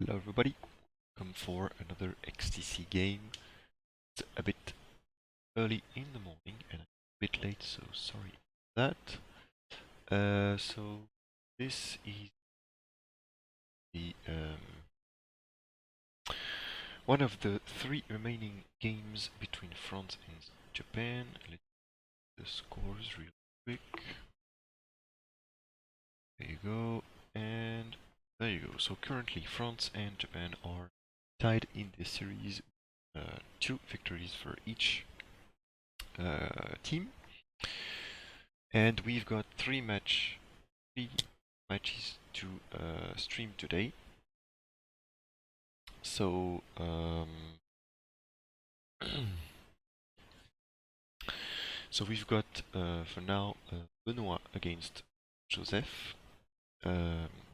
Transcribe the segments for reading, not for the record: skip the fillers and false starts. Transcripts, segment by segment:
Hello everybody, come for another XTC game. It's a bit early in the morning and a bit late, so sorry for that. So this is the one of the 3 remaining games between France and Japan. Let's see the scores real quick. There you go, and there you go. So currently France and Japan are tied in this series, 2 victories for each team, and we've got 3 matches to stream today. So so we've got for now Benoist against Joseph.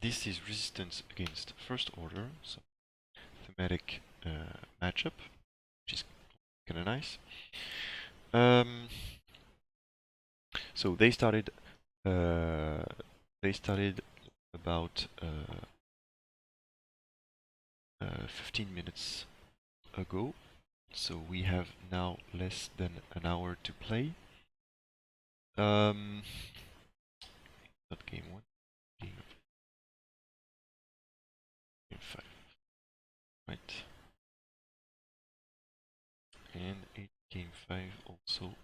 This is resistance against first order, so thematic matchup, which is kind of nice. So they started about 15 minutes ago, so we have now less than an hour to play. Not game 1, game 5, right? And game 5 also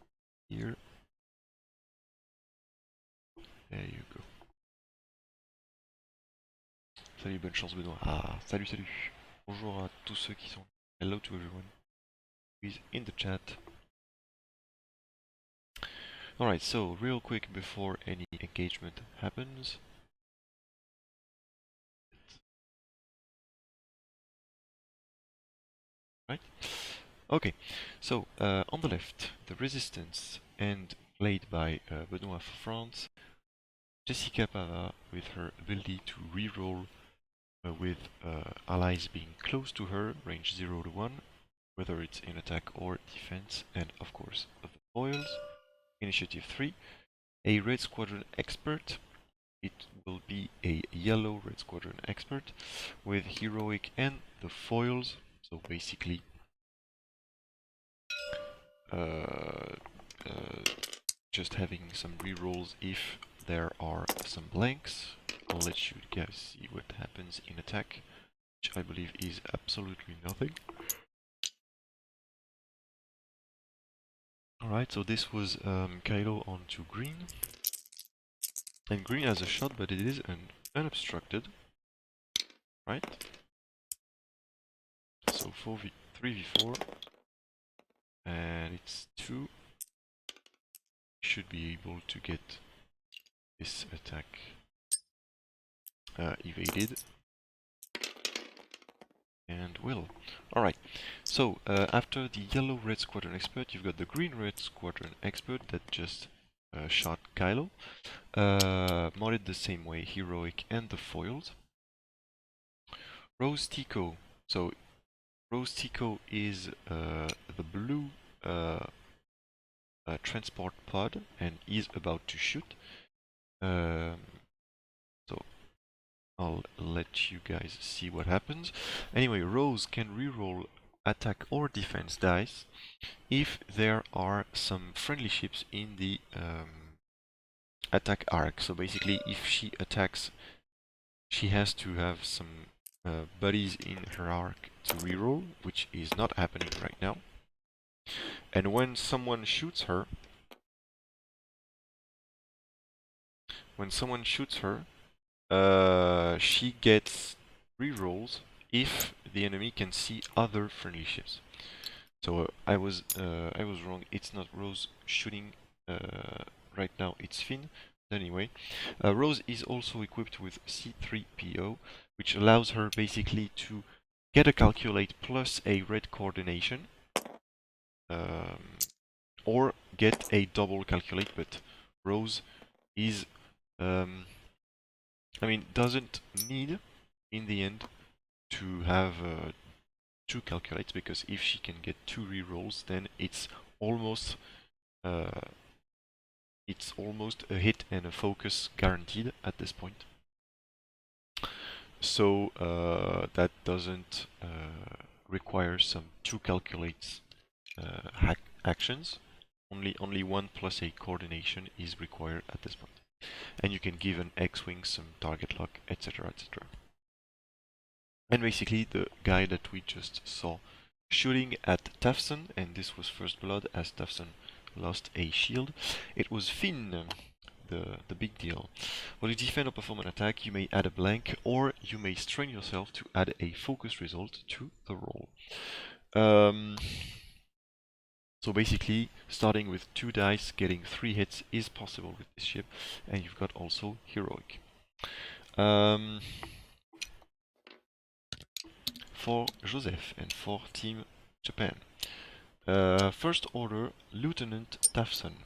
here. There you go. Salut, bonne chance Benoît. Ah, salut, salut. Bonjour à tous ceux qui sont. Hello to everyone who is in the chat. Alright, so real quick before any engagement happens. Right? Okay, so on the left, the resistance, and played by Benoît for France. Jessica Pava with her ability to reroll with allies being close to her, range 0 to 1, whether it's in attack or defense, and of course the foils. Initiative 3, a Red Squadron expert. It will be a yellow Red Squadron expert with heroic and the foils, so basically just having some rerolls if there are some blanks. I'll let you guys see what happens in attack, which I believe is absolutely nothing. Alright, so this was Kylo onto green. And green has a shot, but it is unobstructed. Right? So 3v4. And it's 2. Should be able to get this attack evaded. And will. Alright, so after the yellow Red Squadron expert, you've got the green Red Squadron expert that just shot Kylo. Modded the same way, heroic and the foils. Rose Tico. So Rose Tico is the blue transport pod and is about to shoot. So I'll let you guys see what happens. Anyway, Rose can reroll attack or defense dice if there are some friendly ships in the attack arc. So basically, if she attacks, she has to have some buddies in her arc to reroll, which is not happening right now. And when someone shoots her, she gets rerolls if the enemy can see other friendly ships. So I was wrong. It's not Rose shooting right now. It's Finn. Anyway, Rose is also equipped with C3PO, which allows her basically to get a calculate plus a red coordination, or get a double calculate. But Rose is doesn't need, in the end, to have 2 calculates, because if she can get 2 rerolls, then it's almost a hit and a focus guaranteed at this point. So that doesn't require some to calculate actions. Only one plus a coordination is required at this point. And you can give an X-wing some target lock, etc, etc. And basically the guy that we just saw shooting at Tafson, and this was first blood as Tafson lost a shield, it was Finn, the big deal. While you defend or perform an attack, you may add a blank, or you may strain yourself to add a focus result to the roll. So basically, starting with 2 dice, getting 3 hits is possible with this ship, and you've got also heroic. For Joseph and for Team Japan. First Order, Lieutenant Tafson.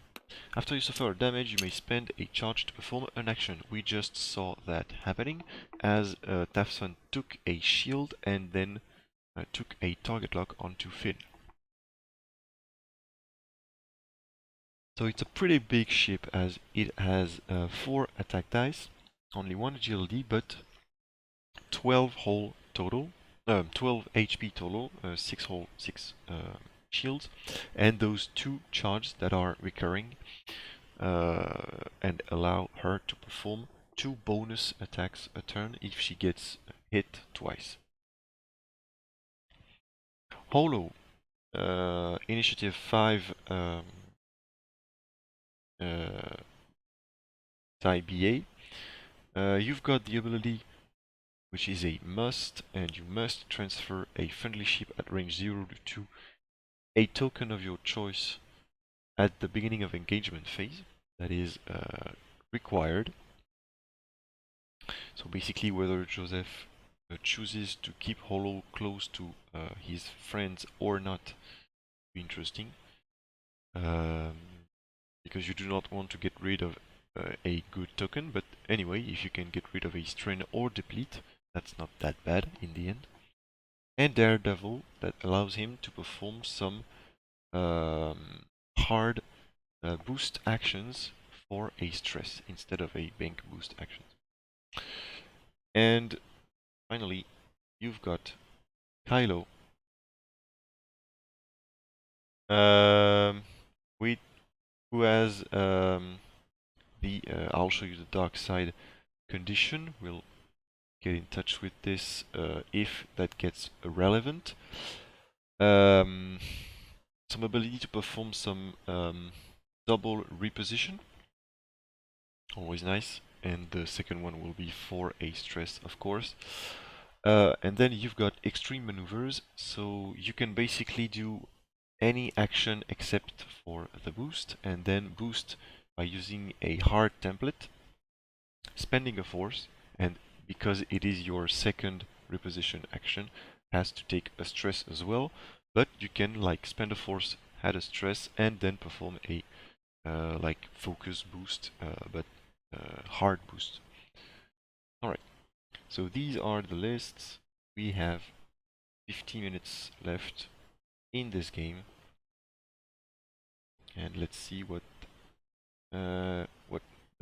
After you suffer damage, you may spend a charge to perform an action. We just saw that happening as Tafson took a shield and then took a target lock onto Finn. So it's a pretty big ship as it has 4 attack dice, only 1 GLD, but 12 hull total, 12 HP total, 6 hull, 6 shields, and those 2 charges that are recurring and allow her to perform 2 bonus attacks a turn if she gets hit twice. Holo, initiative 5 Thai BA. You've got the ability, which is a must, and you must transfer a friendly ship at range 0 to a token of your choice at the beginning of engagement phase. That is required. So basically, whether Joseph chooses to keep Holo close to his friends or not, be interesting. Because you do not want to get rid of a good token, but anyway, if you can get rid of a strain or deplete, that's not that bad in the end. And Daredevil, that allows him to perform some hard boost actions for a stress instead of a bank boost actions. And finally, you've got Kylo, who has the I'll show you the dark side condition. We'll get in touch with this if that gets relevant. Some ability to perform some double reposition, always nice, and the second one will be for a stress, of course. And then you've got extreme maneuvers, so you can basically do any action except for the boost, and then boost by using a hard template, spending a force, and because it is your second reposition action, has to take a stress as well, but you can like spend a force, add a stress, and then perform a like focus boost, but hard boost. Alright, so these are the lists. We have 15 minutes left in this game, and let's see what the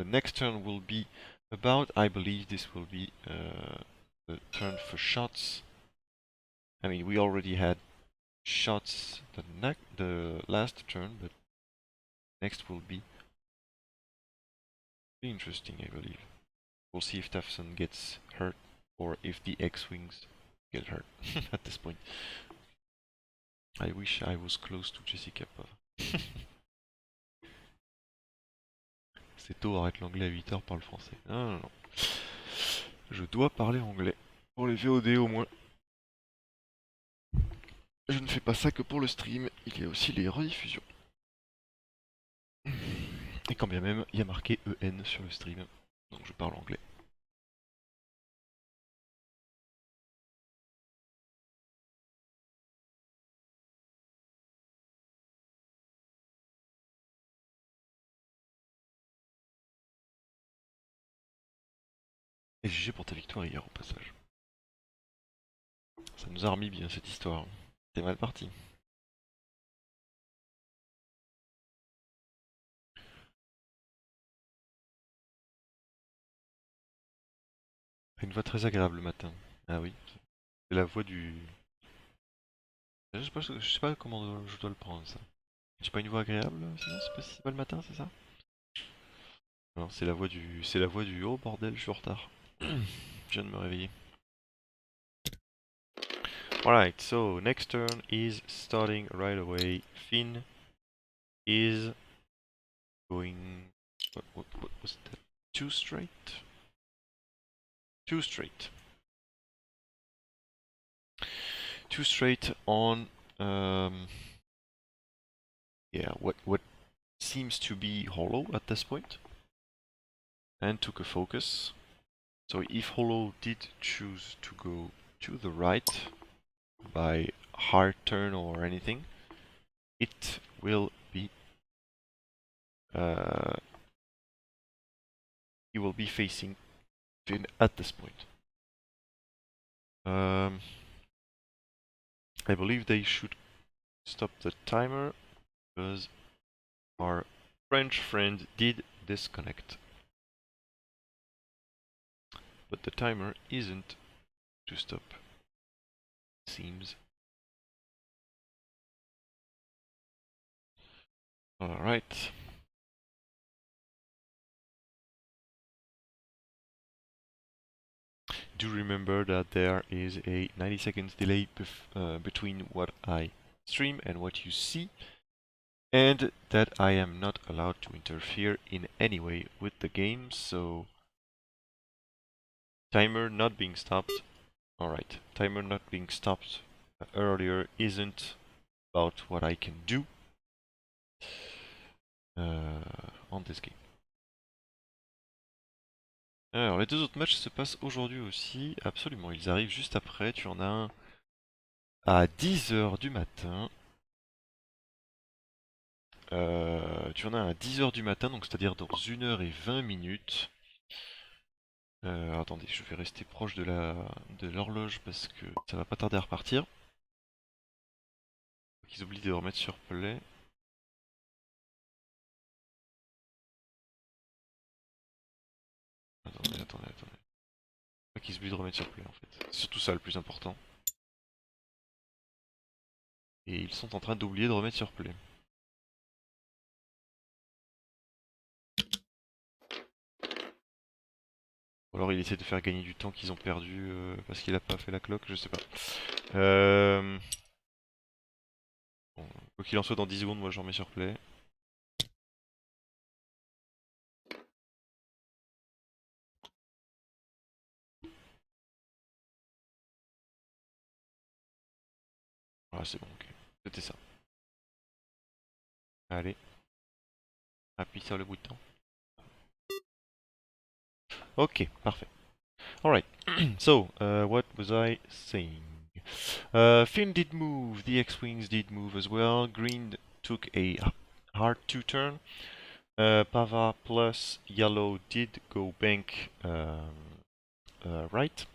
next turn will be about. I believe this will be the turn for shots. I mean, we already had shots the last turn, but next will be interesting, I believe. We'll see if Tafson gets hurt or if the X-Wings get hurt at this point. I wish I was close to Jessica. C'est tôt, arrête l'anglais à 8h, parle français. Non, non, non. Je dois parler anglais. Pour les VOD au moins. Je ne fais pas ça que pour le stream, il y a aussi les rediffusions. Et quand bien même, il y a marqué EN sur le stream, donc je parle anglais. Et GG pour ta victoire hier au passage. Ça nous a remis bien cette histoire. T'es mal parti. Une voix très agréable le matin. Ah oui. C'est la voix du... je sais pas comment je dois le prendre ça. J'ai pas une voix agréable, sinon c'est pas le matin, c'est ça? Non, c'est la voix du... C'est la voix du... Oh bordel, je suis en retard. Je viens de me réveiller. Alright, so next turn is starting right away. Finn is going... What was that? Two straight? Two straight. Two straight on... yeah, what seems to be hollow at this point. And took a focus. So if hollow did choose to go to the right by hard turn or anything, it will be he will be facing Finn at this point. I believe they should stop the timer because our French friend did disconnect. But the timer isn't to stop, seems. Alright. Do remember that there is a 90 seconds delay between what I stream and what you see, and that I am not allowed to interfere in any way with the game, so timer not being stopped. Alright, timer not being stopped earlier isn't about what I can do on this game. Alors, les deux autres matchs se passent aujourd'hui aussi, absolument, ils arrivent juste après. Tu en as un à 10h du matin. Tu en as un à 10h du matin, donc c'est-à-dire dans 1h20 minutes. Attendez, je vais rester proche de l'horloge parce que ça va pas tarder à repartir. Faut qu'ils oublient de remettre sur play. Attendez. Faut qu'ils oublient de remettre sur play en fait. C'est surtout ça le plus important. Et ils sont en train d'oublier de remettre sur play. Ou alors il essaie de faire gagner du temps qu'ils ont perdu parce qu'il a pas fait la cloque, je sais pas. Bon, quoi qu'il en soit, dans 10 secondes, moi je remets sur play. Voilà, c'est bon, ok. C'était ça. Allez, appuie sur le bouton. Ok, parfait. Alright, so, what was I saying? Finn did move, the X-Wings did move as well. Green took a hard 2-turn. Pava plus yellow did go bank right.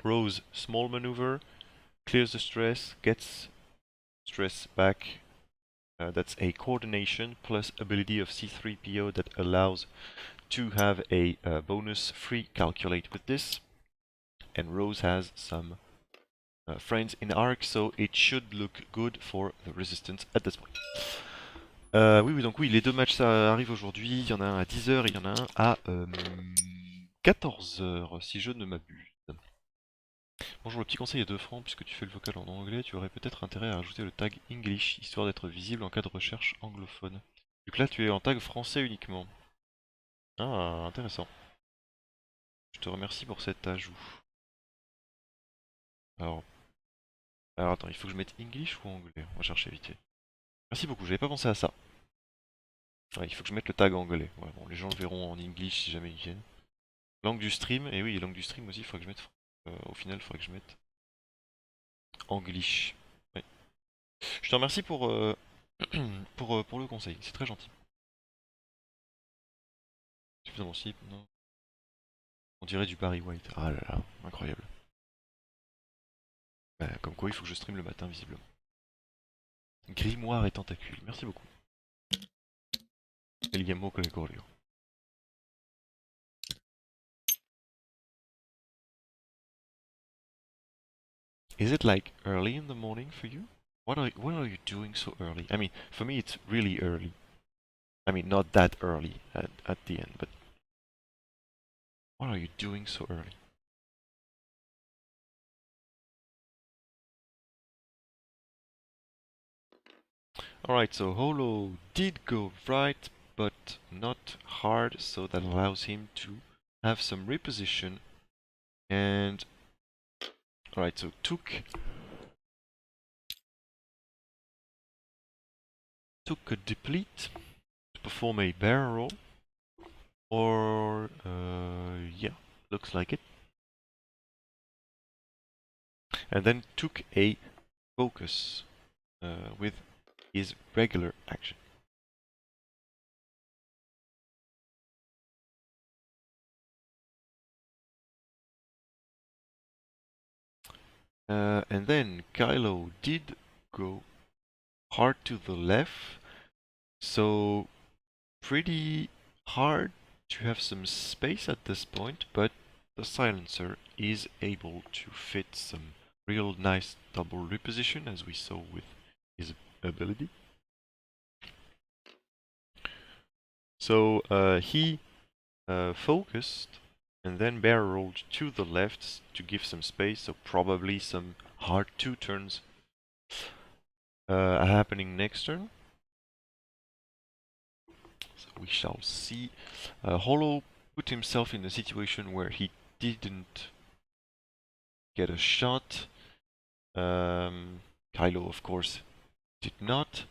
Rose, small maneuver, clears the stress, gets stress back. That's a coordination plus ability of C3PO that allows to have a bonus free calculate with this. And Rose has some friends in arc, so it should look good for the resistance at this point. Oui, donc oui, les deux matchs ça arrive aujourd'hui. Il y en a un à 10h et il y en a un à 14h, si je ne m'abuse. Bonjour, le petit conseil est 2 francs, puisque tu fais le vocal en anglais, tu aurais peut-être intérêt à rajouter le tag English, histoire d'être visible en cas de recherche anglophone. Donc là, tu es en tag français uniquement. Ah, intéressant. Je te remercie pour cet ajout. Alors, alors attends, il faut que je mette English ou anglais? On va chercher vite fait. Merci beaucoup, j'avais pas pensé à ça. Ouais, il faut que je mette le tag anglais. Ouais, bon, les gens le verront en English si jamais ils viennent. Langue du stream, et oui, langue du stream aussi, il faudrait que je mette. Au final, il faudrait que je mette English. Ouais. Je te remercie pour le conseil, c'est très gentil. Suffisamment si, non. On dirait du Barry White. Ah là là, incroyable. Bah, comme quoi, il faut que je stream le matin, visiblement. Grimoire et tentacules, merci beaucoup. El Gamo Gregorio. Is it like early in the morning for you? What are you doing so early? I mean, for me it's really early. I mean, not that early at the end, but what are you doing so early? Alright, so Holo did go right, but not hard, so that allows him to have some reposition. And alright, so took a deplete to perform a barrel roll, or yeah, looks like it. And then took a focus with his regular action. And then Kylo did go hard to the left, so pretty hard to have some space at this point, but the silencer is able to fit some real nice double reposition, as we saw with his ability. So he focused and then barrel rolled to the left to give some space, so probably some hard two turns happening next turn. So we shall see. Holo put himself in a situation where he didn't get a shot. Kylo, of course, did not.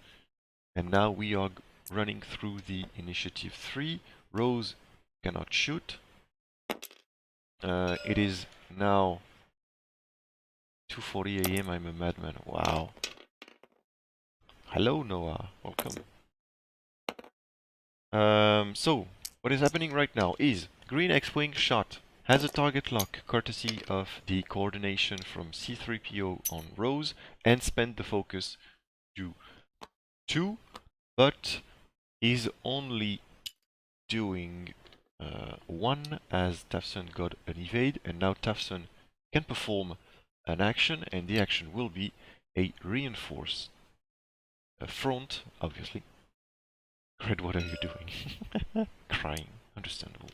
And now we are running through the initiative 3. Rose cannot shoot. It is now 2:40 AM. I'm a madman. Wow. Hello, Noah. Welcome. So, what is happening right now is Green X-Wing shot has a target lock courtesy of the coordination from C3PO on Rose and spent the focus to 2, but is only doing 1 as Tafson got an evade, and now Tafson can perform an action, and the action will be a reinforced front, obviously. Red, what are you doing? Crying. Understandable.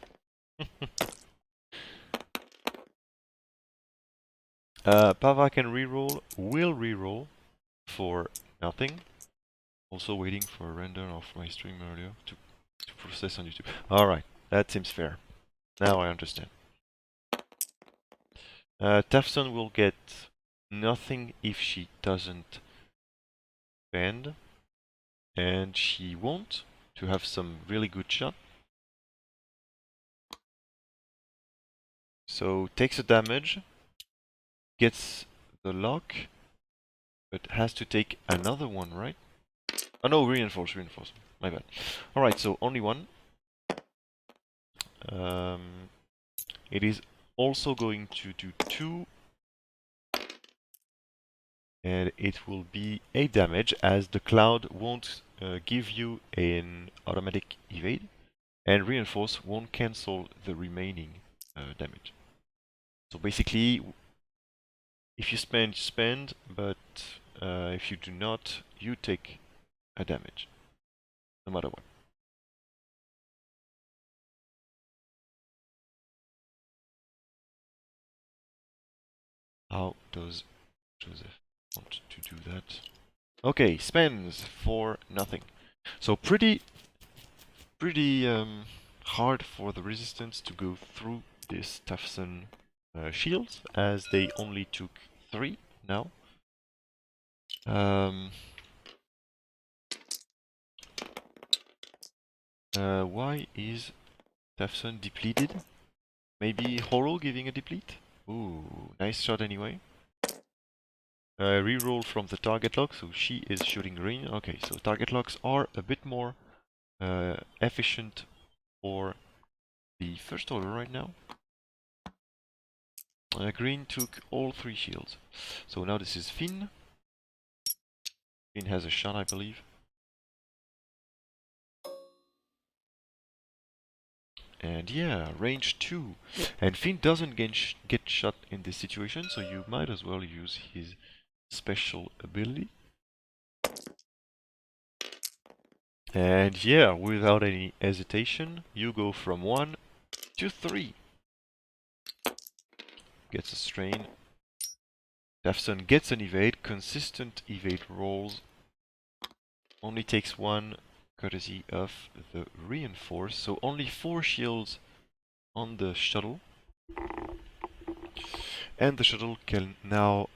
Pava can reroll, will reroll for nothing. Also waiting for a render of my stream earlier to process on YouTube. Alright, that seems fair. Now I understand. Tafson will get nothing if she doesn't bend, and she won't to have some really good shot. So takes a damage, gets the lock, but has to take another one, right? Oh no, reinforce. My bad. Alright, so only one. It is also going to do 2. And it will be 8 damage, as the cloud won't give you an automatic evade, and reinforce won't cancel the remaining damage. So basically, if you spend, you spend, but if you do not, you take a damage, no matter what. How does Joseph want to do that? Okay, spends for nothing. So pretty hard for the resistance to go through this Tafson shields, as they only took 3 now. Why is Tafson depleted? Maybe Holo giving a deplete? Ooh, nice shot anyway. Reroll from the target lock, so she is shooting green. Okay, so target locks are a bit more efficient for the First Order right now. Green took all 3 shields. So now this is Finn. Finn has a shot, I believe. And yeah, range 2. And Finn doesn't get shot in this situation, so you might as well use his special ability. And yeah, without any hesitation, you go from 1 to 3. Gets a strain. Tafson gets an evade, consistent evade rolls. Only takes 1 courtesy of the reinforce, so only 4 shields on the shuttle. And the shuttle can now...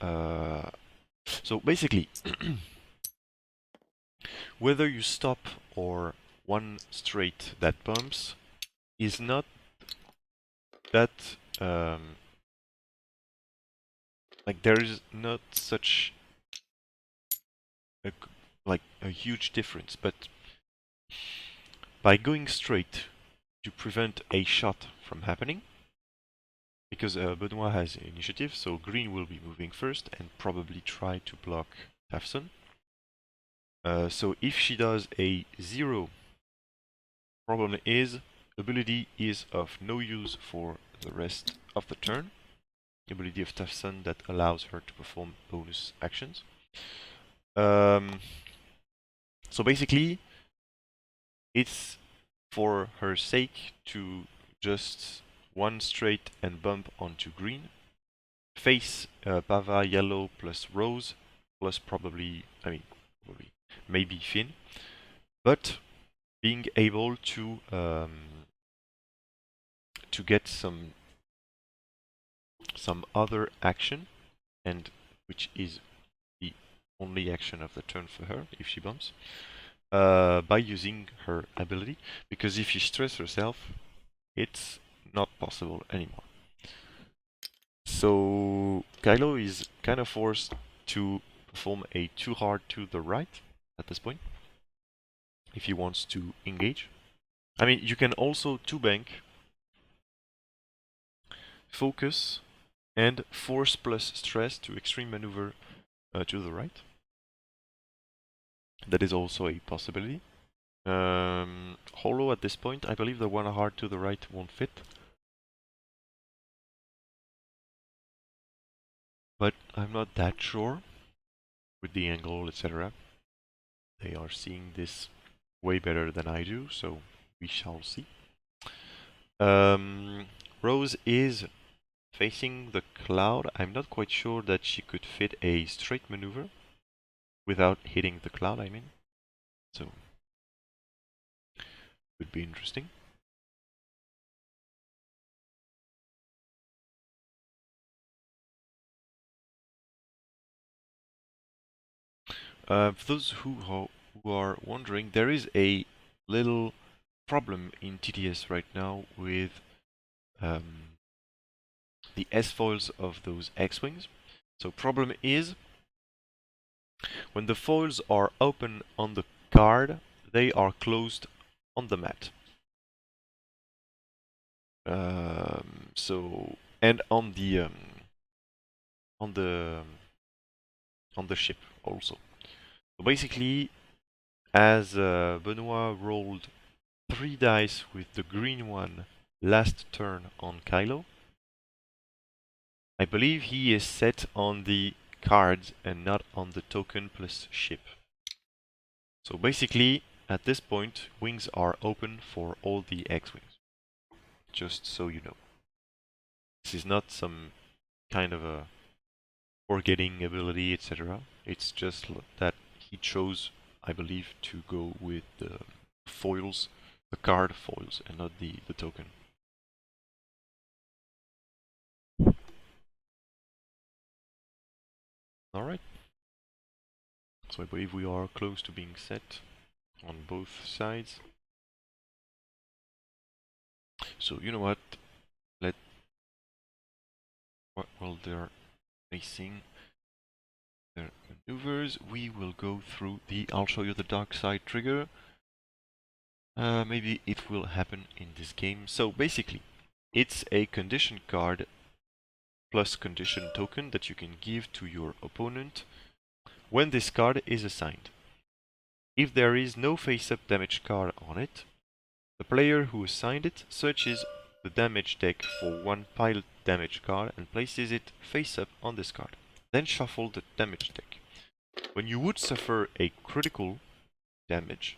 so basically, whether you stop or one straight that bumps is not that... like there is not such a, like a huge difference, but by going straight to prevent a shot from happening, because Benoist has initiative, so green will be moving first and probably try to block Tafson. So if she does a 0, problem is ability is of no use for the rest of the turn. Ability of Tafson that allows her to perform bonus actions. So basically, it's for her sake to just one straight and bump onto green. Face Pava yellow plus rose plus probably, maybe Finn. But being able to get some other action, and which is the only action of the turn for her if she bumps, by using her ability, because if she stresses herself, it's not possible anymore. So Kylo is kind of forced to perform a too hard to the right at this point, if he wants to engage. I mean, you can also 2-bank, focus, and force plus stress to extreme maneuver to the right. That is also a possibility. Hollow at this point, I believe the one hard to the right won't fit. But I'm not that sure with the angle, etc. They are seeing this way better than I do, so we shall see. Rose is facing the cloud. I'm not quite sure that she could fit a straight maneuver without hitting the cloud, I mean. So, would be interesting. For those who are wondering, there is a little problem in TTS right now with the S-foils of those X-Wings. So problem is, when the foils are open on the card, they are closed on the mat. And on the ship also. So basically, as Benoist rolled 3 dice with the green one last turn on Kylo, I believe he is set on the cards and not on the token plus ship. So basically, at this point, wings are open for all the X-Wings. Just so you know. This is not some kind of a forgetting ability, etc. It's just that he chose, I believe, to go with the foils, the card foils, and not the token. Alright. So I believe we are close to being set on both sides. So you know what? While they're facing their maneuvers, we will go through I'll show you the dark side trigger. Maybe it will happen in this game. So basically, it's a condition card plus condition token that you can give to your opponent when this card is assigned. If there is no face-up damage card on it, The player who assigned it searches the damage deck for one piled damage card and places it face up on this card. Then shuffle the damage deck. When you would suffer a critical damage,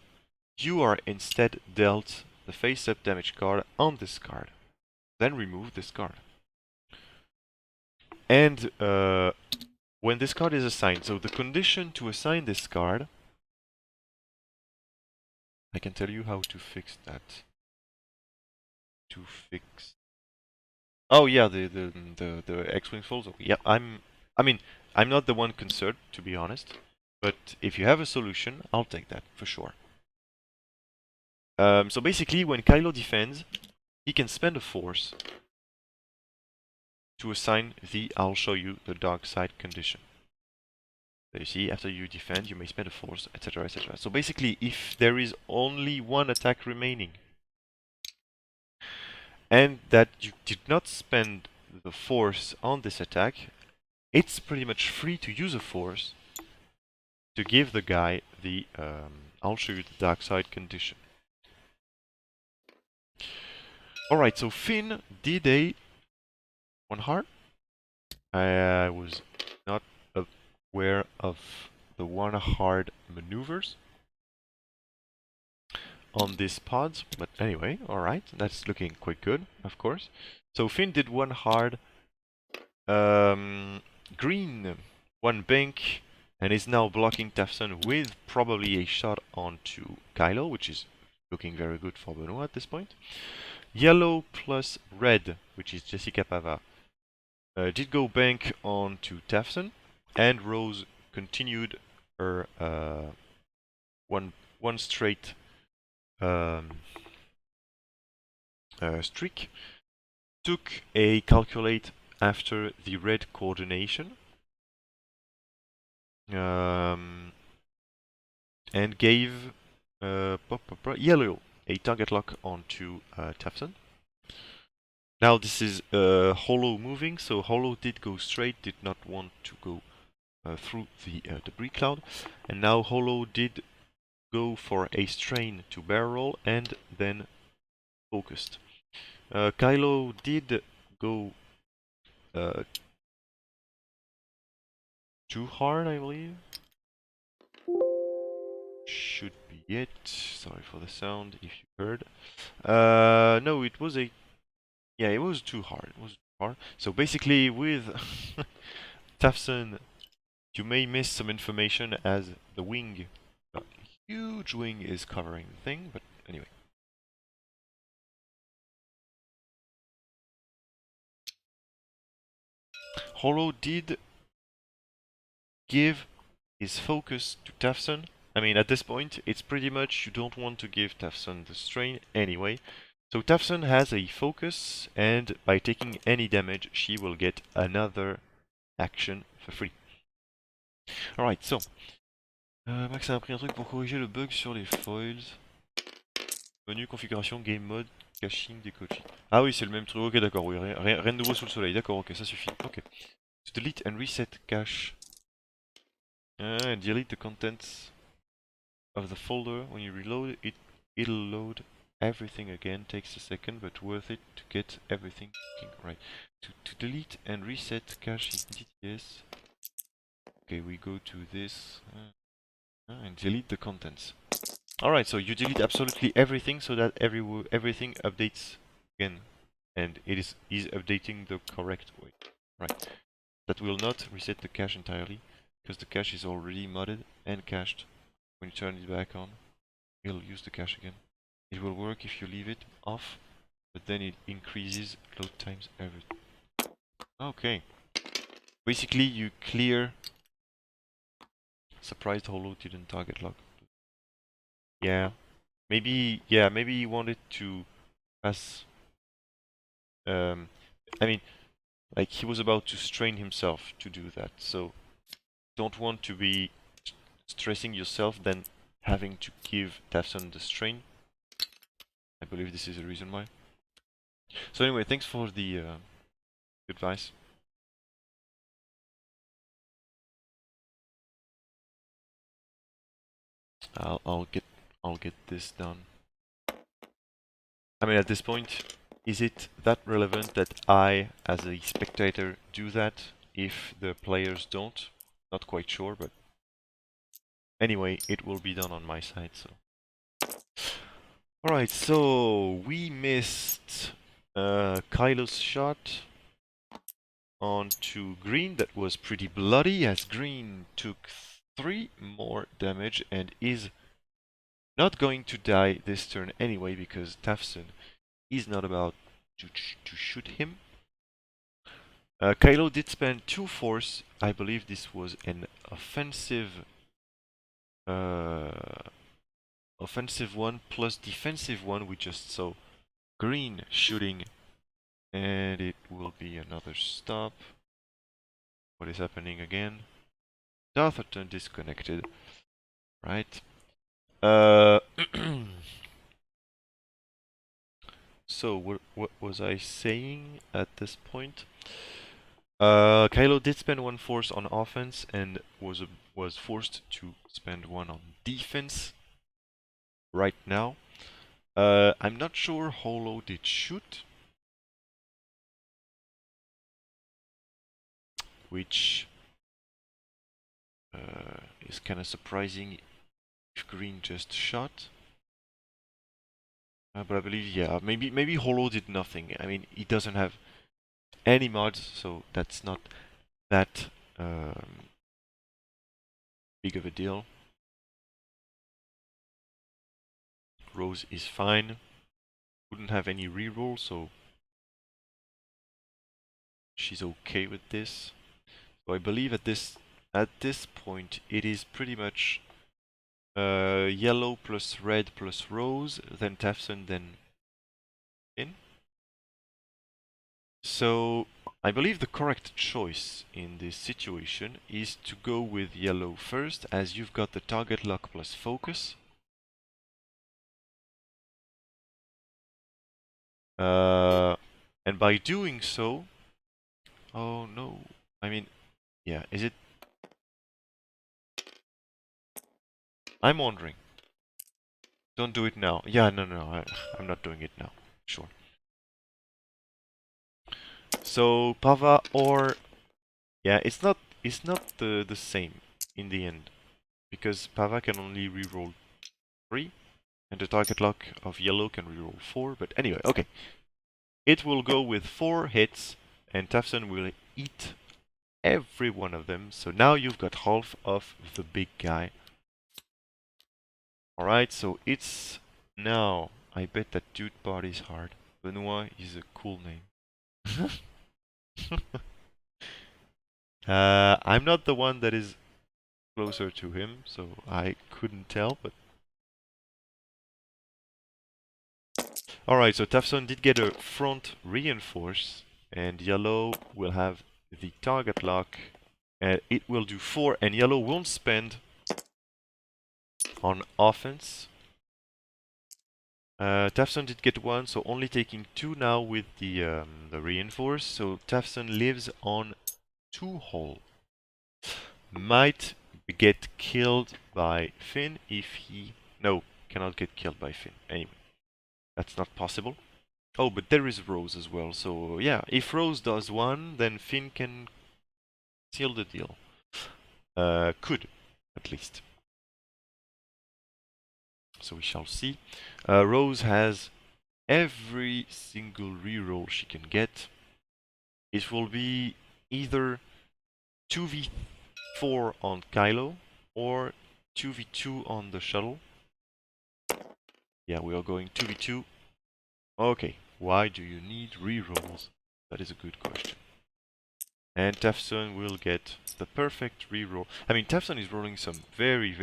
you are instead dealt the face up damage card on this card. Then remove this card. And when this card is assigned, so the condition to assign this card, I can tell you how to fix that. To fix. Oh yeah, the X-wing falls. Yeah, I'm not the one concerned, to be honest. But if you have a solution, I'll take that for sure. So basically, when Kylo defends, he can spend a force to assign the "I'll show you the dark side" condition. So you see, after you defend, you may spend a force, etc., etc. So basically, if there is only one attack remaining, and that you did not spend the force on this attack, it's pretty much free to use a force to give the guy the "I'll show you the dark side" condition. Alright, so Finn did a one heart. I was not aware of the one hard maneuvers on these pods, but anyway, alright, that's looking quite good, of course. So Finn did one hard green, one bank, and is now blocking Tafson with probably a shot onto Kylo, which is looking very good for Benoist at this point. Yellow plus red, which is Jessica Pava, did go bank onto Tafson, and Rose continued her one straight streak. Took a calculate after the red coordination, and gave yellow a target lock onto Tafson. Now this is Hollow moving, so Hollow did go straight, did not want to go through the debris cloud, and now Hollow did go for a strain to barrel roll and then focused. Kylo did go too hard, I believe. Should be it. Sorry for the sound if you heard. No, it was a. Yeah, it was too hard. It was too hard. So basically, with Tafson, you may miss some information as the wing, a huge wing, is covering the thing. But anyway. Hollow did give his focus to Tafson. I mean, at this point, it's pretty much you don't want to give Tafson the strain anyway. So Tafson has a focus, and by taking any damage, she will get another action for free. Alright, so. Max a appris un truc pour corriger le bug sur les foils. Menu configuration game mode caching des coaching. Ah oui, c'est le même truc. Ok, d'accord, oui, rien de nouveau sous le soleil. D'accord, ok, ça suffit. Ok. To delete and reset cache. And delete the contents of the folder. When you reload it, it'll load everything again. Takes a second, but worth it to get everything working. Right. To delete and reset cache in DTS. Okay, we go to this and delete the contents. Alright, so you delete absolutely everything so that everything updates again. And it is updating the correct way. Right. That will not reset the cache entirely, because the cache is already modded and cached. When you turn it back on, it'll use the cache again. It will work if you leave it off, but then it increases load times everything. Okay. Basically, you clear. Surprised Hollow didn't target lock. Yeah. Maybe he wanted to pass. I mean, like he was about to strain himself to do that, so don't want to be stressing yourself then having to give Tafson the strain. I believe this is the reason why. So anyway, thanks for the advice. I'll get this done. I mean, at this point, is it that relevant that I, as a spectator, do that if the players don't? Not quite sure, but anyway, it will be done on my side, so. Alright, so we missed Kylo's shot onto green. That was pretty bloody, as green took 3 more damage and is not going to die this turn anyway, because Tafson is not about to shoot him. Kylo did spend 2 force. I believe this was an offensive offensive one plus defensive one. We just saw green shooting, and it will be another stop. What is happening again? Dartherton disconnected. Right. So what was I saying at this point? Kylo did spend 1 force on offense and was forced to spend 1 on defense right now. I'm not sure Holo did shoot, which is kind of surprising if green just shot. But I believe, yeah, maybe Holo did nothing. I mean, he doesn't have any mods, so that's not that big of a deal. Rose is fine. Wouldn't have any reroll, so she's okay with this. So I believe at this point it is pretty much yellow plus red plus Rose, then Tafson, then Finn. So I believe the correct choice in this situation is to go with yellow first, as you've got the target lock plus focus. And by doing so, oh no, I mean, yeah, is it? I'm wondering. Don't do it now. Yeah, no, I'm not doing it now. Sure. So Pava or yeah, it's not the same in the end, because Pava can only reroll 3, and the target lock of yellow can reroll 4. But anyway, okay. It will go with 4 hits, and Tafson will eat every one of them. So now you've got half of the big guy. Alright, so it's now. I bet that dude party's hard. Benoist is a cool name. I'm not the one that is closer to him, so I couldn't tell, but... Alright, so Tafson did get a front reinforce, and yellow will have the target lock, and it will do 4, and yellow won't spend on offense. Tafson did get 1, so only taking 2 now with the reinforce, so Tafson lives on 2 hull. Might get killed by Finn if he... No, cannot get killed by Finn. Anyway, that's not possible. Oh, but there is Rose as well, so yeah, if Rose does 1, then Finn can seal the deal. Could, at least. So we shall see. Rose has every single reroll she can get. It will be either 2v4 on Kylo or 2v2 on the shuttle. Yeah, we are going 2v2. Okay, why do you need rerolls? That is a good question. And Tafson will get the perfect reroll. I mean, Tafson is rolling some very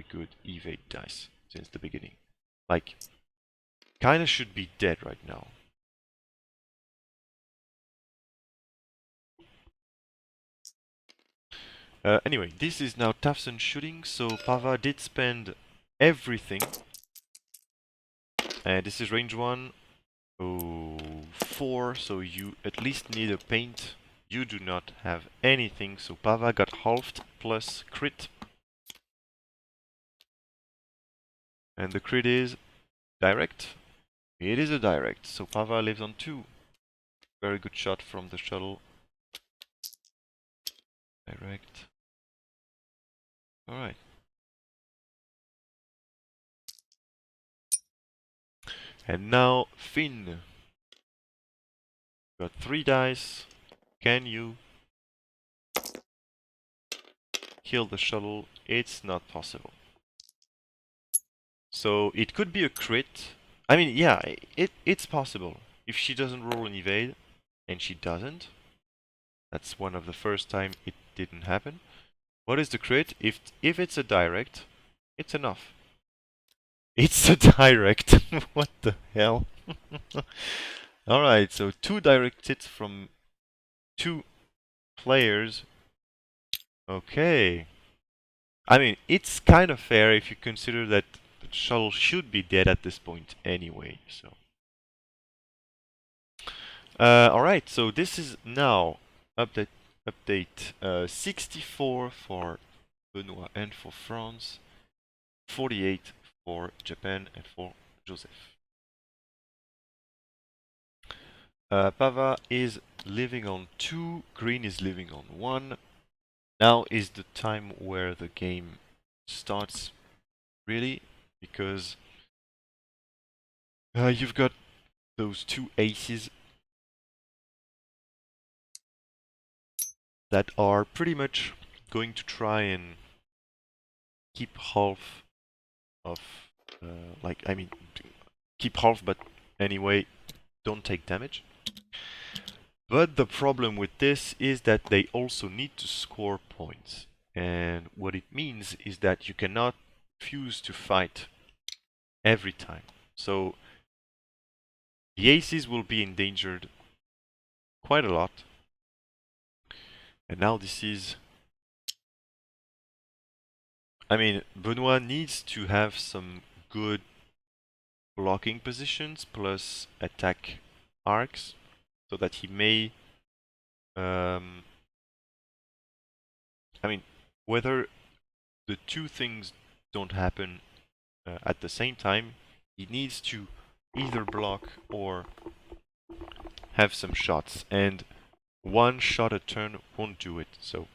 good evade dice since the beginning. Like, kinda should be dead right now. Anyway, this is now Tafson shooting, so Pava did spend everything. And this is range 1. Oh, 4, so you at least need a paint. You do not have anything, so Pava got halved plus crit. And the crit is direct, It is a direct, so Pava lives on 2. Very good shot from the shuttle. Direct. Alright. And now, Finn. Got 3 dice. Can you kill the shuttle? It's not possible. So it could be a crit. I mean, yeah, it's possible. If she doesn't roll an evade, and she doesn't, that's one of the first time it didn't happen. What is the crit? If it's a direct, it's enough. It's a direct. What the hell? Alright, so 2 direct hits from 2 players. Okay. I mean, it's kind of fair if you consider that the shuttle should be dead at this point anyway, so. Alright, so this is now update 64 for Benoit and for France, 48 for Japan and for Joseph. Pava is living on 2, Green is living on 1. Now is the time where the game starts, really, because you've got those 2 aces that are pretty much going to try and keep half of, keep half, but anyway, don't take damage. But the problem with this is that they also need to score points. And what it means is that you cannot refuse to fight every time. So the aces will be endangered quite a lot. And now this is... I mean, Benoit needs to have some good blocking positions plus attack arcs so that he may... I mean, whether the 2 things don't happen at the same time, he needs to either block or have some shots, and 1 shot a turn won't do it, so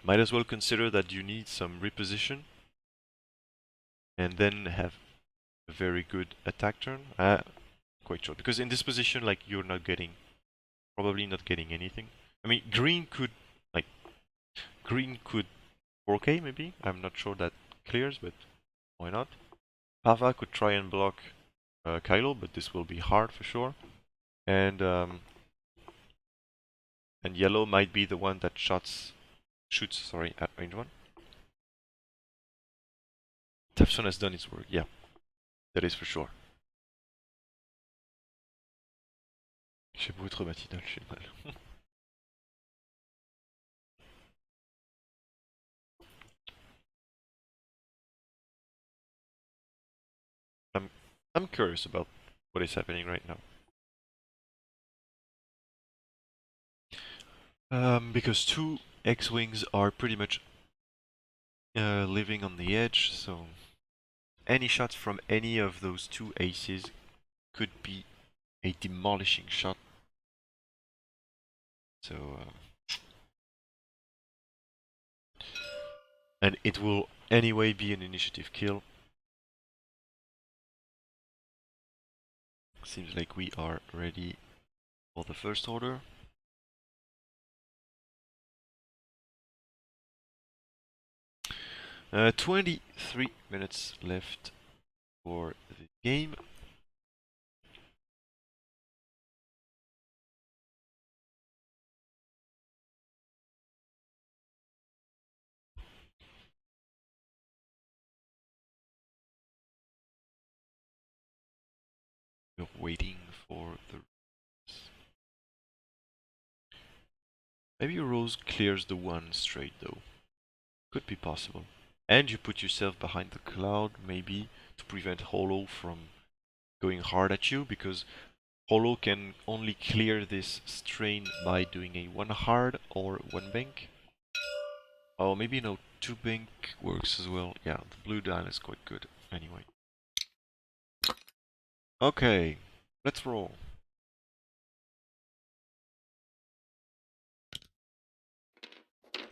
might as well consider that you need some reposition and then have a very good attack turn. Quite sure, because in this position, like, you're not getting, probably not getting anything. I mean, green could 4K maybe, I'm not sure that clears, but why not? Pava could try and block Kylo, but this will be hard for sure. And yellow might be the one that shoots at range 1. Tafson has done its work, yeah. That is for sure. J'ai beau être matinal, j'ai mal. I'm curious about what is happening right now. Because 2 X-Wings are pretty much living on the edge, so any shots from any of those 2 aces could be a demolishing shot. So, and it will anyway be an initiative kill. Seems like we are ready for the first order. Uh, 23 minutes left for the game. We're waiting for the... Maybe Rose clears the 1 straight though. Could be possible. And you put yourself behind the cloud, maybe, to prevent Hollow from going hard at you, because Hollow can only clear this strain by doing a 1 hard or 1 bank. Oh, maybe no, 2 bank works as well. Yeah, the blue dial is quite good anyway. Okay, let's roll.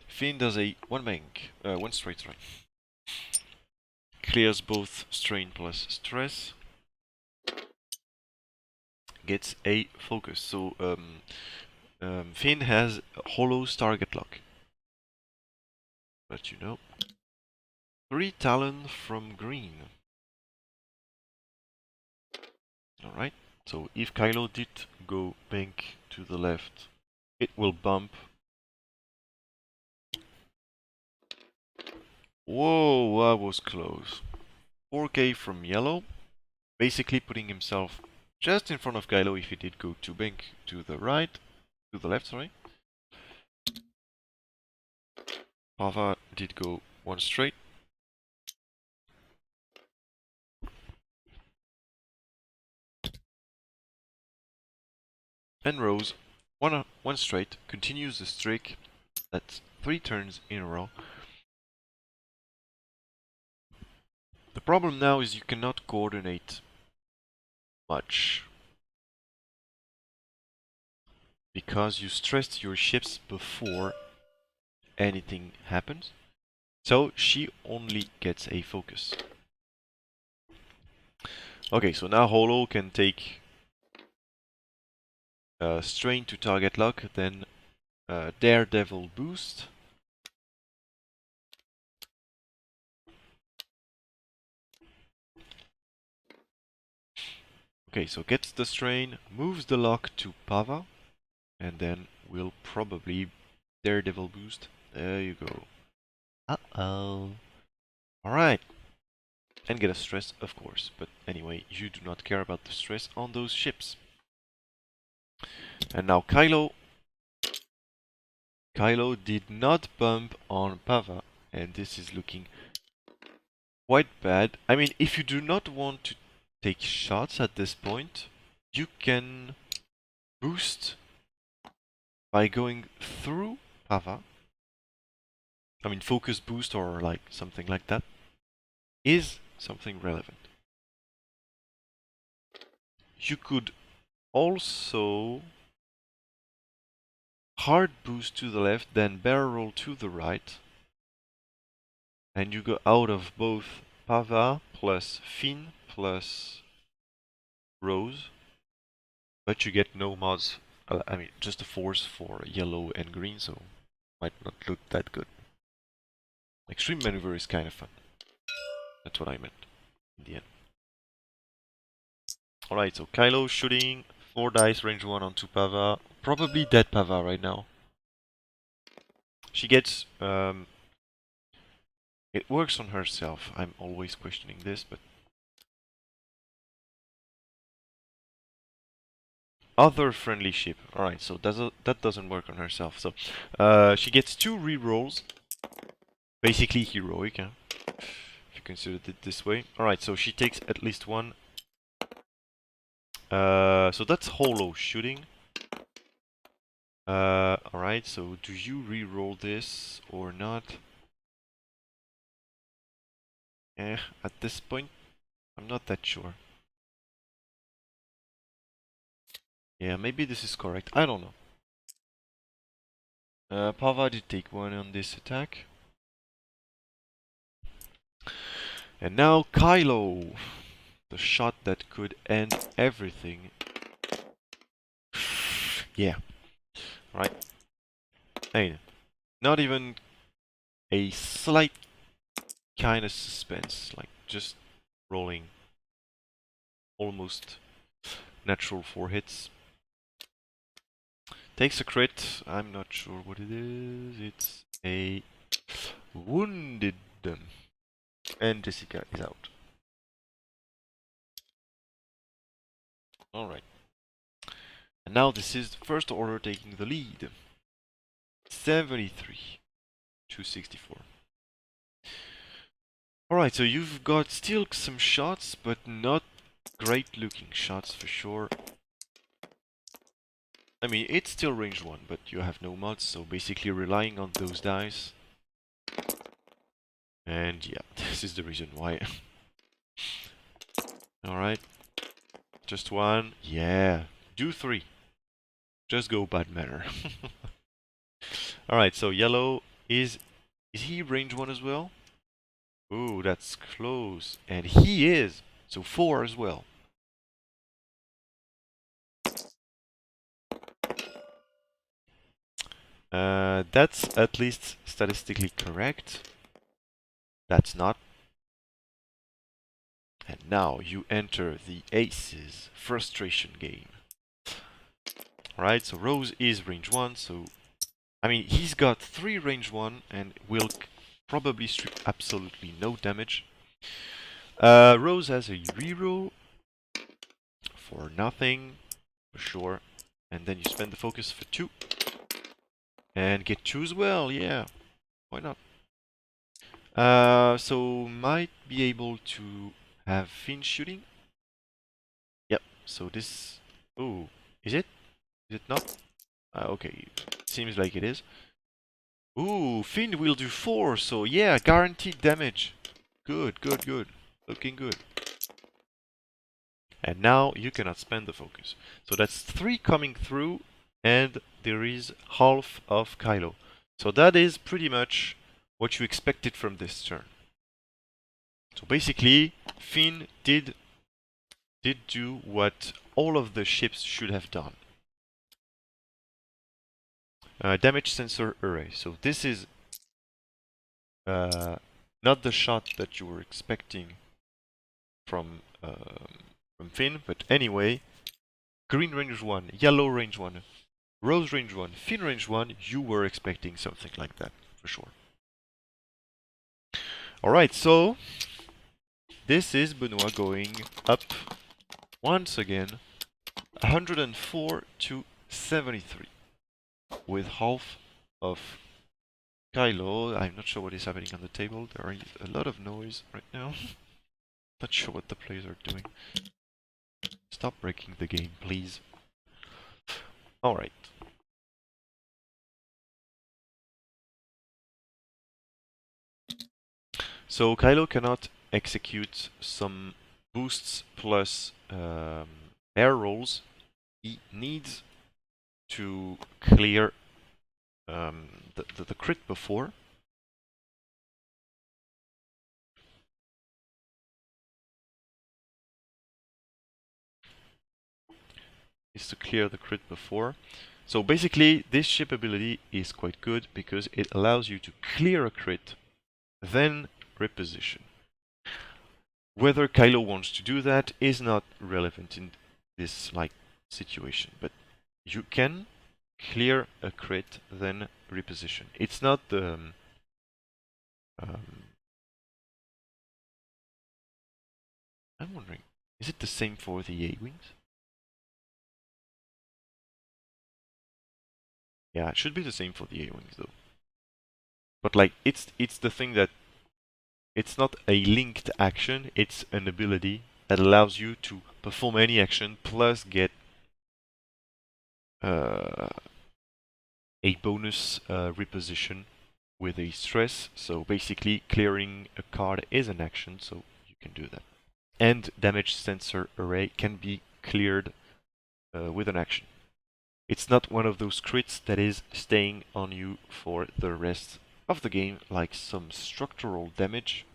Finn does a one straight, sorry. Clears both strain plus stress. Gets a focus. So Finn has Hollow's target lock. But you know. 3 Talon from green. Alright. So if Kylo did go pink to the left, it will bump. Whoa, that was close. 4k from yellow. Basically putting himself just in front of Kylo if he did go too pink to the right. To the left, sorry. Pava did go one straight. And Rose, one straight, continues the streak. That's 3 turns in a row. The problem now is you cannot coordinate much. Because you stressed your ships before anything happens. So she only gets a focus. Okay, so now Hollow can take strain to target lock, then Daredevil boost. Okay, so gets the strain, moves the lock to Pava, and then will probably Daredevil boost. There you go. Uh-oh. Alright. And get a stress, of course. But anyway, you do not care about the stress on those ships. And now Kylo. Kylo did not bump on Pava, and this is looking quite bad. I mean, if you do not want to take shots at this point, you can boost by going through Pava. I mean, focus boost or like something like that is something relevant. You could also hard boost to the left, then barrel roll to the right, and you go out of both Pava plus Finn plus Rose, but you get no mods. I mean, just a force for yellow and green, so might not look that good. Extreme maneuver is kind of fun. That's what I meant in the end. Alright, so Kylo shooting 4 dice, range 1 onto Pava. Probably dead Pava right now. She gets it works on herself. I'm always questioning this, but other friendly ship. Alright, so that doesn't work on herself. So she gets 2 rerolls. Basically heroic, huh? If you consider it this way. Alright, so she takes at least 1. So that's Hollow shooting. Alright, so do you reroll this or not? At this point, I'm not that sure. Yeah, maybe this is correct. I don't know. Pava did take 1 on this attack. And now Kylo! The shot that could end everything. Yeah. Right. Hey, not even a slight kind of suspense. Like, just rolling almost natural 4 hits. Takes a crit. I'm not sure what it is. It's a wounded. And Jessica is out. Alright. And now this is the first order taking the lead. 73 to 64. Alright, so you've got still some shots, but not great looking shots for sure. I mean, it's still range 1, but you have no mods, so basically relying on those dice. And yeah, this is the reason why. Alright. Just one. Yeah. Do three. Just go bad manner. Alright, so yellow is he range one as well? Ooh, that's close. And he is. So four as well. That's at least statistically correct. That's not. And now you enter the aces frustration game. Alright, so Rose is range 1, so I mean he's got 3 range 1 and will probably strip absolutely no damage. Rose has a reroll for nothing, for sure. And then you spend the focus for 2. And get 2 as well, yeah. Why not? So might be able to have Finn shooting. Yep, so this... Oh, is it? Is it not? Okay, seems like it is. Ooh, Finn will do 4, so yeah, guaranteed damage. Good, good, good. Looking good. And now you cannot spend the focus. So that's 3 coming through, and there is half of Kylo. So that is pretty much what you expected from this turn. So basically, Finn did do what all of the ships should have done. Damage sensor array. So this is not the shot that you were expecting from Finn, but anyway, green range 1, yellow range 1, rose range 1, Finn range 1, you were expecting something like that, for sure. Alright, so this is Benoist going up once again, 104 to 73, with half of Kylo. I'm not sure what is happening on the table, there is a lot of noise right now. Not sure what the players are doing. Stop breaking the game, please. Alright. So Kylo cannot execute some boosts plus air rolls. He needs to clear the crit before. Is to clear the crit before. So basically, this ship ability is quite good because it allows you to clear a crit, then reposition. Whether Kylo wants to do that is not relevant in this situation, but you can clear a crit, then reposition. It's not the I'm wondering, is it the same for the A-wings? Yeah, it should be the same for the A-wings though. But like, it's the thing that it's not a linked action, it's an ability that allows you to perform any action plus get a bonus reposition with a stress. So basically, clearing a card is an action, so you can do that. And damage sensor array can be cleared with an action. It's not one of those crits that is staying on you for the rest of the game, like some structural damage,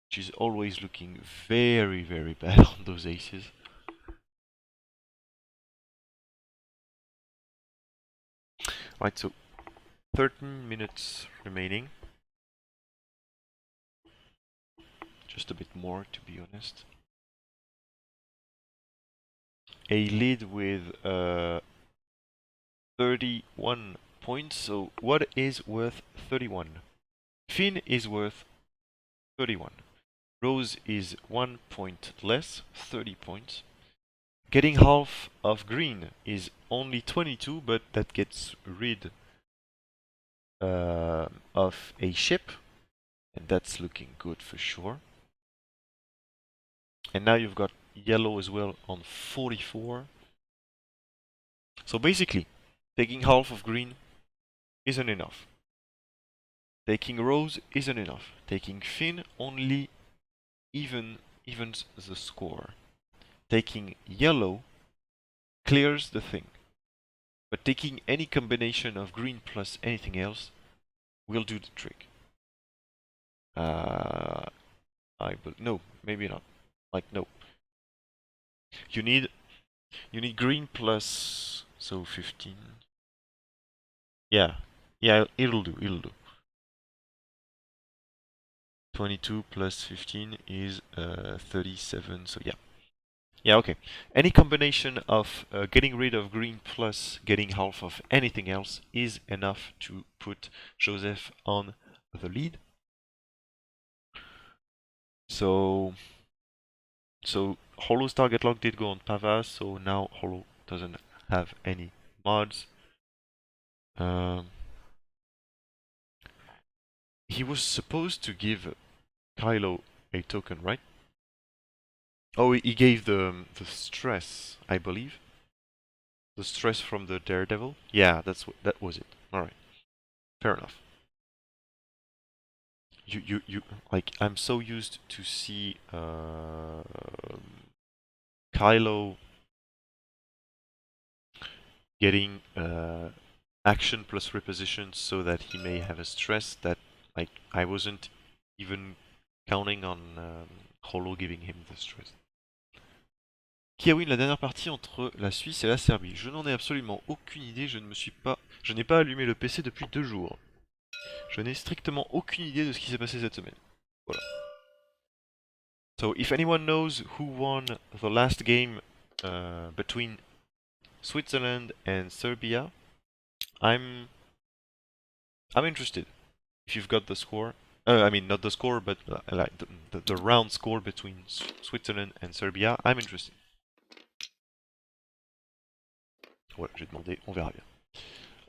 which is always looking very, very bad on those aces. Right, so 13 minutes remaining. Just a bit more, to be honest. A lead with 31 points. So what is worth 31? Finn is worth 31. Rose is 1 point less, 30 points. Getting half of green is only 22, but that gets rid of a ship, and that's looking good for sure. And now you've got yellow as well on 44. So basically, taking half of green isn't enough. Taking rose isn't enough. Taking Finn only evens the score. taking yellow clears the thing. But taking any combination of green plus anything else will do the trick. Uh, no, maybe not. Like no. You need green plus so 15. Yeah. Yeah, it'll do, it'll do. 22 plus 15 is 37, so yeah. Yeah, okay. Any combination of getting rid of green plus getting half of anything else is enough to put Joseph on the lead. So Hollow's target lock did go on Pava, so now Hollow doesn't have any mods. He was supposed to give Kylo a token, right? Oh, he gave the stress, I believe. The stress from the Daredevil. Yeah, that was it. All right, fair enough. You like I'm so used to see Kylo getting action plus reposition so that he may have a stress that like I wasn't even counting on Hollow giving him the stress. Qui a win la dernière partie entre la Suisse et la Serbie? Je n'en ai absolument aucune idée, je n'ai pas allumé le PC depuis 2 jours. Je n'ai strictement aucune idée de ce qui s'est passé cette semaine. Voilà. So if anyone knows who won the last game between Switzerland and Serbia, I'm interested. If you've got the score, I mean not the score, but like the round score between Switzerland and Serbia, I'm interested. Voilà, j'ai demandé, on verra bien.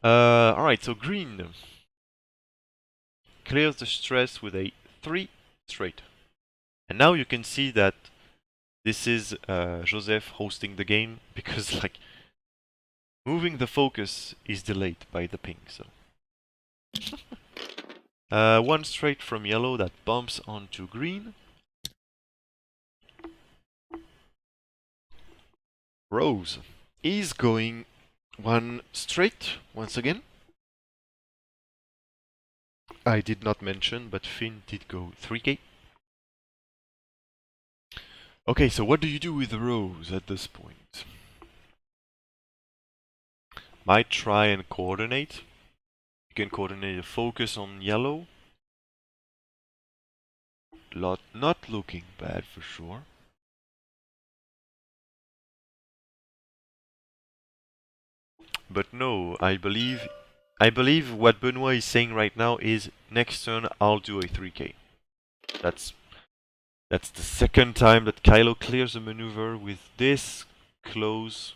Alright, so green clears the stress with a 3 straight. And now you can see that this is Joseph hosting the game because like moving the focus is delayed by the ping, so. One straight from yellow that bumps onto green. Rose is going one straight once again. I did not mention, but Finn did go 3k. Okay, so what do you do with Rose at this point? Might try and coordinate. You can coordinate a focus on yellow. Not looking bad for sure. But no, I believe what Benoist is saying right now is next turn I'll do a 3k. That's the second time that Kylo clears a maneuver with this close.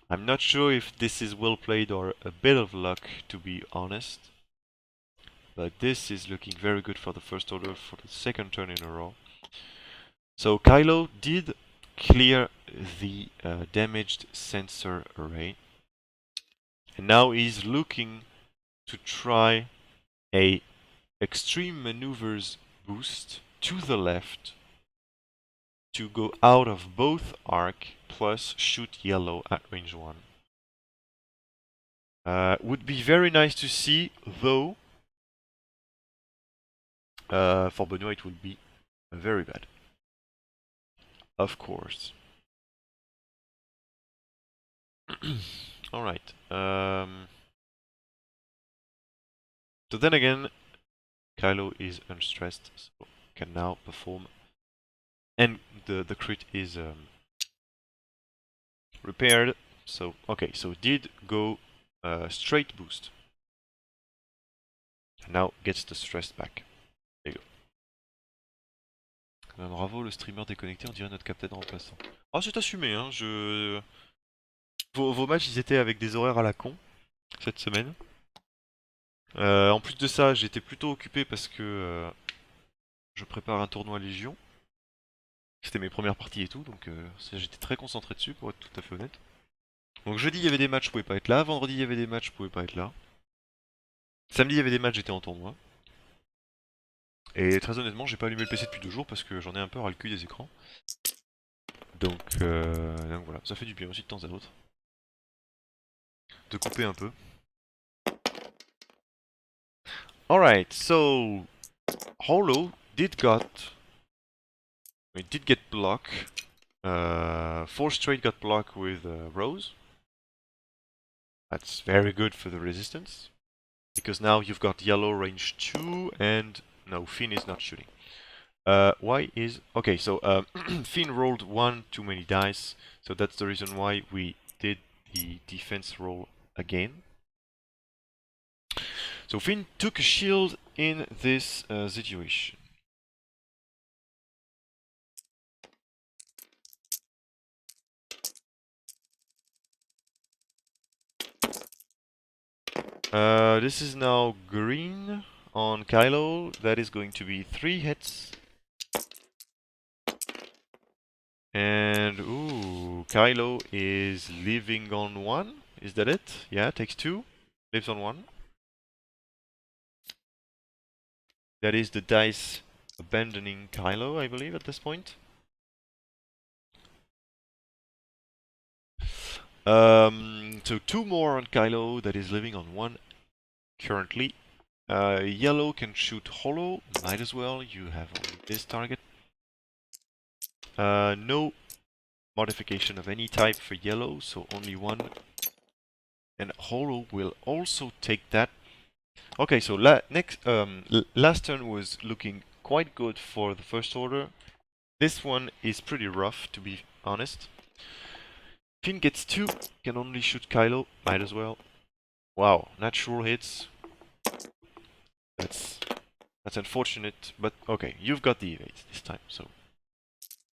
I'm not sure if this is well played or a bit of luck, to be honest. But this is looking very good for the first order for the second turn in a row. So Kylo did clear the damaged sensor array. And now he's looking to try a extreme maneuvers boost to the left to go out of both arc plus shoot yellow at range 1. Would be very nice to see, though for Benoit it would be very bad. Of course. Alright. So then again, Kylo is unstressed, so can now perform. And the crit is repaired. So, okay, so did go straight boost. And now gets the stress back. There you go. Bravo, le streamer déconnecté, on dirait notre capitaine remplaçant. Oh, c'est assumé, hein, vos matchs, ils étaient avec des horaires à la con, cette semaine. En plus de ça, j'étais plutôt occupé parce que je prépare un tournoi Légion. C'était mes premières parties et tout, donc j'étais très concentré dessus pour être tout à fait honnête. Donc jeudi il y avait des matchs, je pouvais pas être là. Vendredi il y avait des matchs, je pouvais pas être là. Samedi il y avait des matchs, j'étais en tournoi. Et très honnêtement, j'ai pas allumé le PC depuis 2 jours parce que j'en ai un peu ras le cul des écrans. Donc voilà, ça fait du bien aussi de temps à autre. De couper un peu. Alright, so Hollow did get block. 4 straight got block with Rose. That's very good for the resistance. Because now you've got yellow range 2 and no, Finn is not shooting. Why is... Okay, so Finn rolled 1 too many dice, so that's the reason why we did the defense roll again. So Finn took a shield in this situation. This is now green on Kylo. That is going to be 3 hits. And ooh, Kylo is living on 1. Is that it? Yeah, takes 2. Lives on 1. That is the dice abandoning Kylo, I believe, at this point. So 2 more on Kylo, that is living on 1 currently. Yellow can shoot Hollow, might as well, you have only this target. No modification of any type for yellow, so only 1. And Hollow will also take that. Okay, so last turn was looking quite good for the first order. This one is pretty rough, to be honest. Finn gets 2, can only shoot Kylo, might as well. Wow, natural hits. That's unfortunate, but okay, you've got the evade this time, so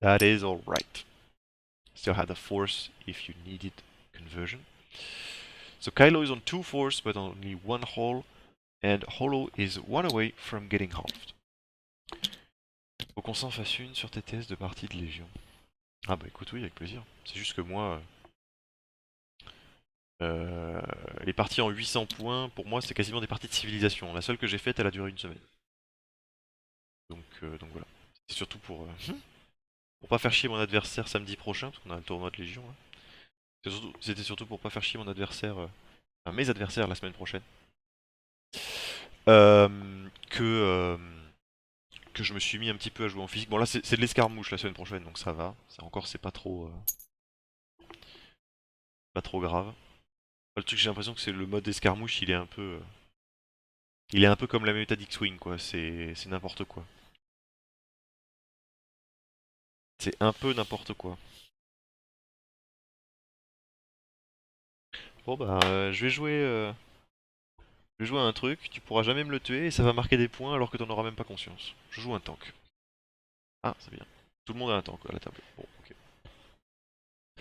that is alright. Still had the force if you needed conversion. So Kylo is on 2 force, but only 1 hull, and Hollow is 1 away from getting halved. Faut qu'on s'en fasse une sur TTS de partie de Légion. Ah bah écoute, oui, avec plaisir. C'est juste que moi, les parties en 800 points, pour moi, c'est quasiment des parties de civilisation. La seule que j'ai faite, elle a duré 1 semaine. Donc voilà. C'est surtout pour pas faire chier mon adversaire samedi prochain, parce qu'on a un tournoi de Légion. C'était surtout pour pas faire chier mon adversaire, enfin mes adversaires la semaine prochaine. Euh, que, euh, que je me suis mis un petit peu à jouer en physique. Bon là c'est de l'escarmouche la semaine prochaine, donc ça va. C'est pas trop grave. Le truc, j'ai l'impression que c'est le mode escarmouche, il est un peu comme la méta d'X-Wing, quoi. C'est n'importe quoi. C'est un peu n'importe quoi. Bon bah, je vais jouer à un truc, tu pourras jamais me le tuer et ça va marquer des points alors que t'en auras même pas conscience. Je joue un tank. Ah, c'est bien. Tout le monde a un tank à la table. Bon, ok.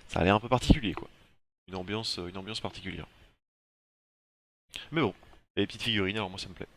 Ça a l'air un peu particulier, quoi. Une ambiance particulière. Mais bon, les petites figurines, alors moi ça me plaît.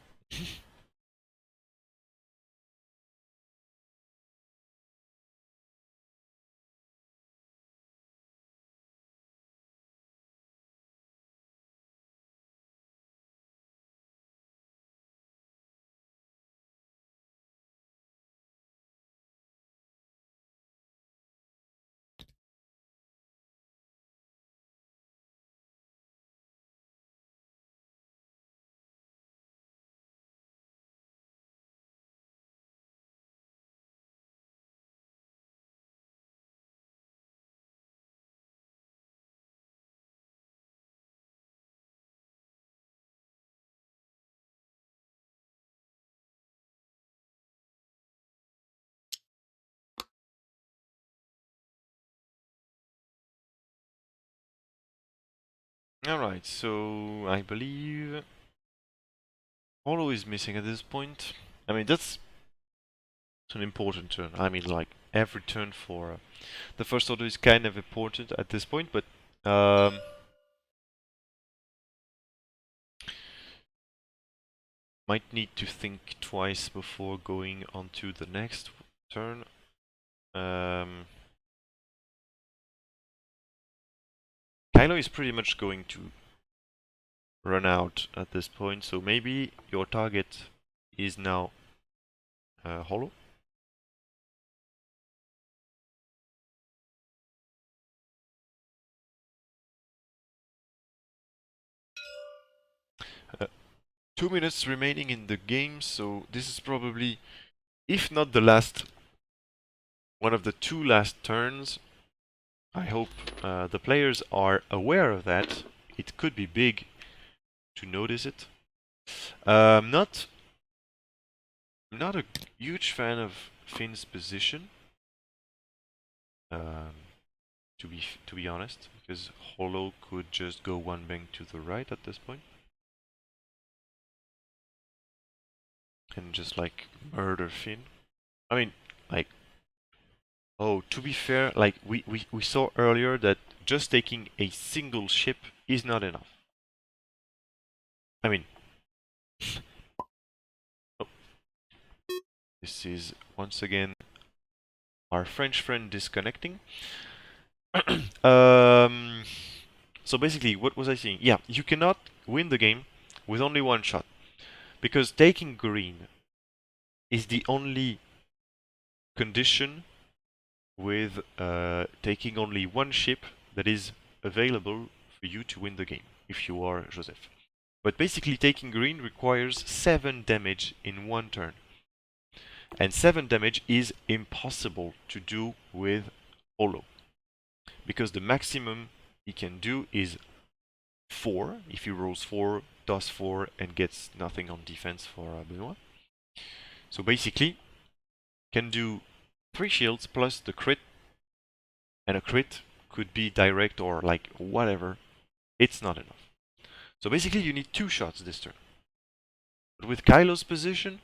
Alright, so I believe Hollow is missing at this point. I mean, that's an important turn. I mean, like, every turn for the first order is kind of important at this point, but might need to think twice before going on to the next turn. Kylo is pretty much going to run out at this point, so maybe your target is now Hollow. 2 minutes remaining in the game, so this is probably, if not the last, one of the 2 last turns. I hope the players are aware of that. It could be big to notice it. Not a huge fan of Finn's position, to be honest, because Hollow could just go one bank to the right at this point and just like murder Finn. I mean, like, oh, to be fair, like we saw earlier that just taking a single ship is not enough. I mean, oh, this is once again our French friend disconnecting. So basically, what was I saying? Yeah, you cannot win the game with only one shot, because taking green is the only condition with taking only one ship that is available for you to win the game, if you are Joseph. But basically taking green requires 7 damage in one turn. And 7 damage is impossible to do with Hollow, because the maximum he can do is 4. If he rolls 4, does 4, and gets nothing on defense for Benoist. So basically, can do 3 shields plus the crit, and a crit could be direct or like whatever. It's not enough. So basically, you need 2 shots this turn. But with Kylo's position,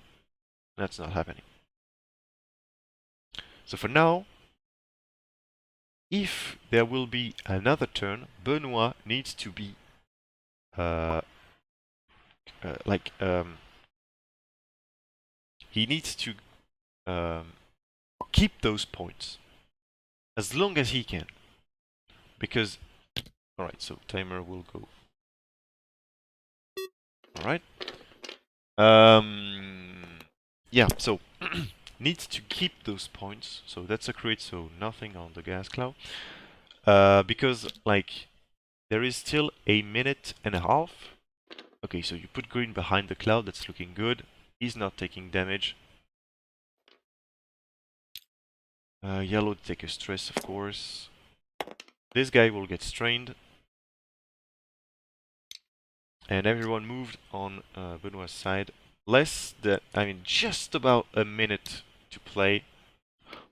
that's not happening. So for now, if there will be another turn, Benoist needs to be he needs to keep those points as long as he can, because alright, so timer will go. Alright, yeah, so needs to keep those points, so that's a crit, so nothing on the gas cloud, because like there is still a minute and a half. Okay, so you put green behind the cloud, that's looking good. He's not taking damage. Yellow take a stress, of course. This guy will get strained. And everyone moved on Benoist's side. Just about a minute to play.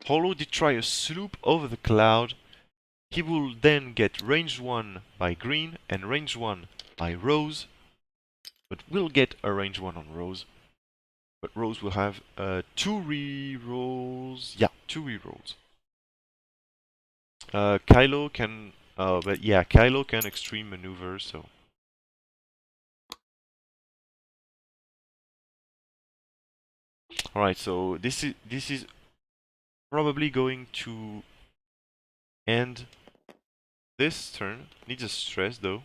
Hollow did try a sloop over the cloud. He will then get range 1 by green and range 1 by Rose. But we'll get a range 1 on Rose. But Rose will have 2 rerolls. Yeah, 2 rerolls. Kylo can... but yeah, Kylo can extreme maneuver, so... Alright, so this is probably going to end this turn. Needs a stress though.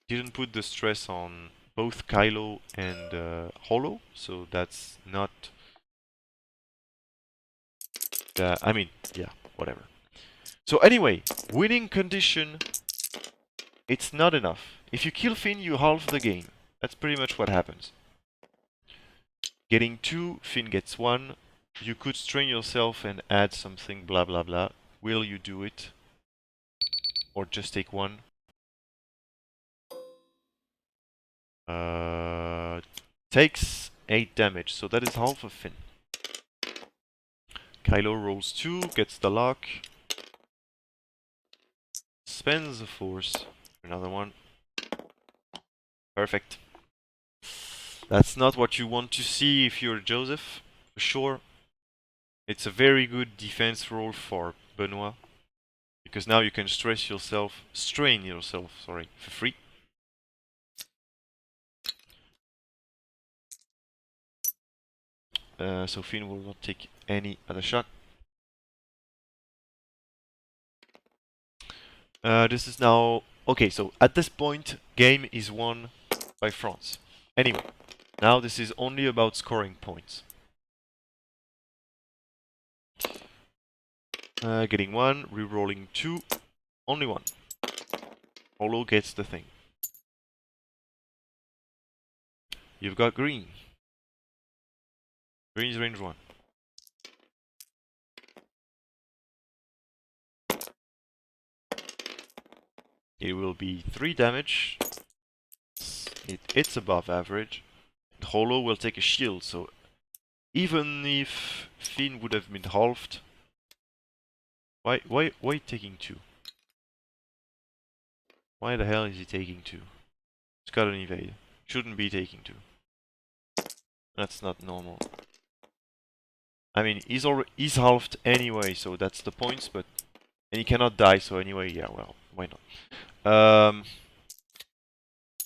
Didn't put the stress on both Kylo and Hollow, so that's not... yeah, whatever. So anyway, winning condition, it's not enough. If you kill Finn, you halve the game. That's pretty much what happens. Getting 2, Finn gets 1. You could strain yourself and add something, blah blah blah. Will you do it? Or just take 1? Takes 8 damage, so that is half of Finn. Kylo rolls 2, gets the lock. Spends the force. Another one. Perfect. That's not what you want to see if you're Joseph, for sure. It's a very good defense roll for Benoist, because now you can strain yourself, for free. So Finn will not take any other shot. This is now... Okay, so at this point, game is won by France. Anyway, now this is only about scoring points. Getting 1, re-rolling 2, only 1. Hollow gets the thing. you've got green. Green is range 1. It will be 3 damage. It's above average. Picouleau will take a shield, so even if Finn would have been halved, why taking 2? Why the hell is he taking 2? He's got an evade. Shouldn't be taking 2. That's not normal. I mean, he's halved anyway, so that's the points, but and he cannot die, so anyway, yeah, well, why not?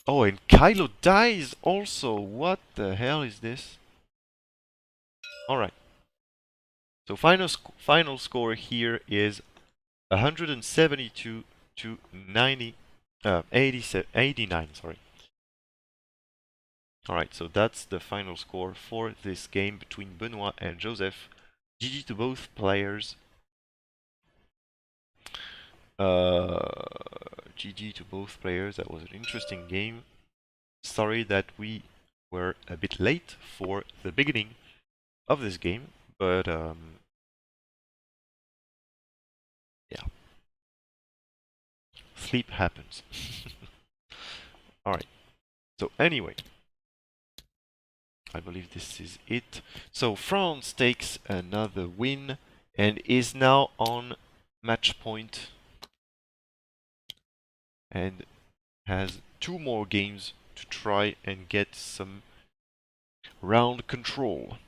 Oh, and Kylo dies also. What the hell is this? All right. So final score here is 172 to 89. Sorry. All right. So that's the final score for this game between Benoist and Joseph. GG to both players. GG to both players. That was an interesting game. Sorry that we were a bit late for the beginning of this game, but yeah, sleep happens. Alright, so anyway, I believe this is it. So France takes another win and is now on match point and has 2 more games to try and get some round control.